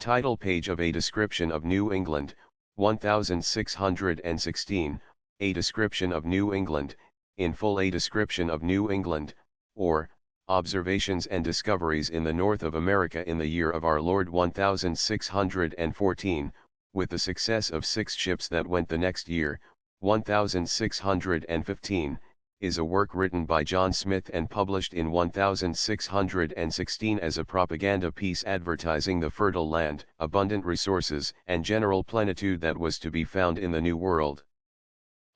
Title page of A Description of New England, 1616, A Description of New England, in full A Description of New England, or, Observations and Discoveries in the North of America in the Year of Our Lord 1614, with the success of 6 ships that went the next year, 1615, is a work written by John Smith and published in 1616 as a propaganda piece advertising the fertile land, abundant resources, and general plenitude that was to be found in the New World.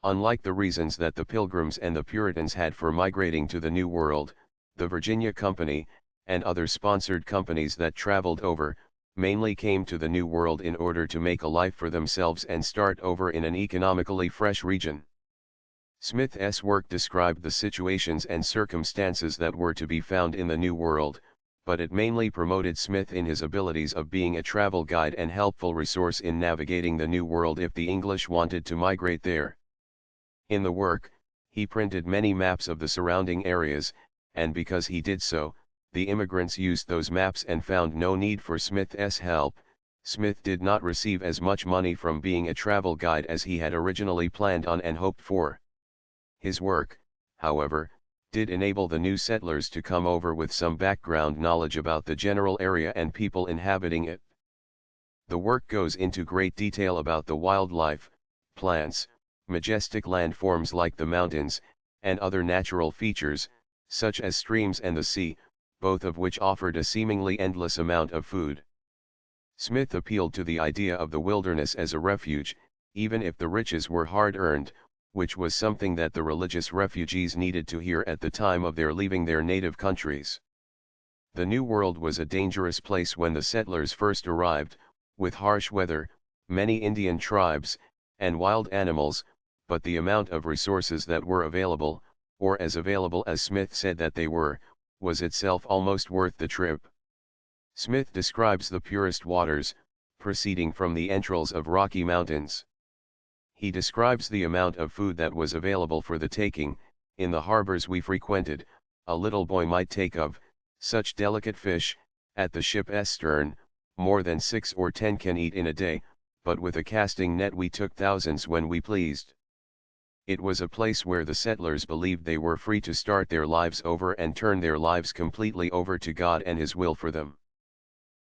Unlike the reasons that the Pilgrims and the Puritans had for migrating to the New World, the Virginia Company, and other sponsored companies that traveled over, mainly came to the New World in order to make a life for themselves and start over in an economically fresh region. Smith's work described the situations and circumstances that were to be found in the New World, but it mainly promoted Smith in his abilities of being a travel guide and helpful resource in navigating the New World if the English wanted to migrate there. In the work, he printed many maps of the surrounding areas, and because he did so, the immigrants used those maps and found no need for Smith's help. Smith did not receive as much money from being a travel guide as he had originally planned on and hoped for. His work, however, did enable the new settlers to come over with some background knowledge about the general area and people inhabiting it. The work goes into great detail about the wildlife, plants, majestic landforms like the mountains, and other natural features, such as streams and the sea, both of which offered a seemingly endless amount of food. Smith appealed to the idea of the wilderness as a refuge, even if the riches were hard-earned, which was something that the religious refugees needed to hear at the time of their leaving their native countries. The New World was a dangerous place when the settlers first arrived, with harsh weather, many Indian tribes, and wild animals, but the amount of resources that were available, or as available as Smith said that they were, was itself almost worth the trip. Smith describes the purest waters, proceeding from the entrails of Rocky Mountains. He describes the amount of food that was available for the taking. In the harbors we frequented, a little boy might take of such delicate fish, at the ship's stern, more than 6 or 10 can eat in a day, but with a casting net we took thousands when we pleased. It was a place where the settlers believed they were free to start their lives over and turn their lives completely over to God and His will for them.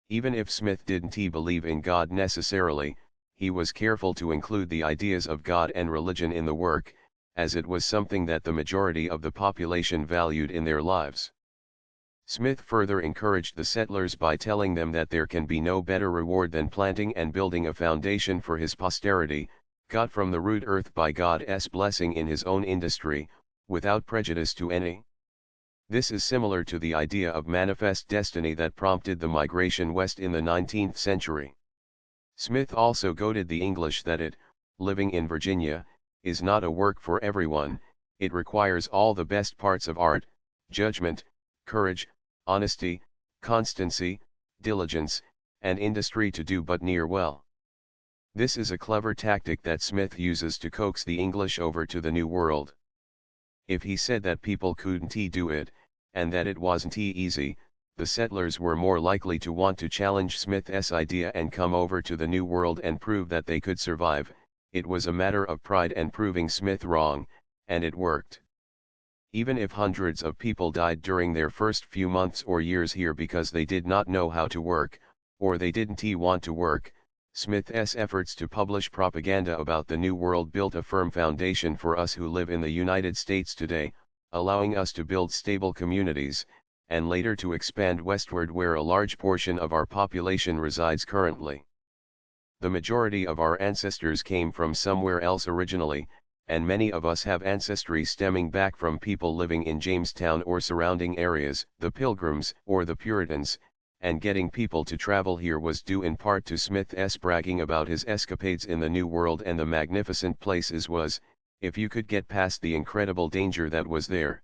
Even if Smith didn't believe in God necessarily, he was careful to include the ideas of God and religion in the work, as it was something that the majority of the population valued in their lives. Smith further encouraged the settlers by telling them that there can be no better reward than planting and building a foundation for his posterity, got from the root earth by God's blessing in his own industry, without prejudice to any. This is similar to the idea of manifest destiny that prompted the migration west in the 19th century. Smith also goaded the English that living in Virginia, is not a work for everyone. It requires all the best parts of art, judgment, courage, honesty, constancy, diligence, and industry to do but near well. This is a clever tactic that Smith uses to coax the English over to the New World. If he said that people couldn't do it, and that it wasn't easy, the settlers were more likely to want to challenge Smith's idea and come over to the New World and prove that they could survive. It was a matter of pride and proving Smith wrong, and it worked. Even if hundreds of people died during their first few months or years here because they did not know how to work, or they didn't want to work, Smith's efforts to publish propaganda about the New World built a firm foundation for us who live in the United States today, allowing us to build stable communities, and later to expand westward where a large portion of our population resides currently. The majority of our ancestors came from somewhere else originally, and many of us have ancestry stemming back from people living in Jamestown or surrounding areas, the Pilgrims or the Puritans, and getting people to travel here was due in part to Smith's bragging about his escapades in the New World and the magnificent places was, if you could get past the incredible danger that was there.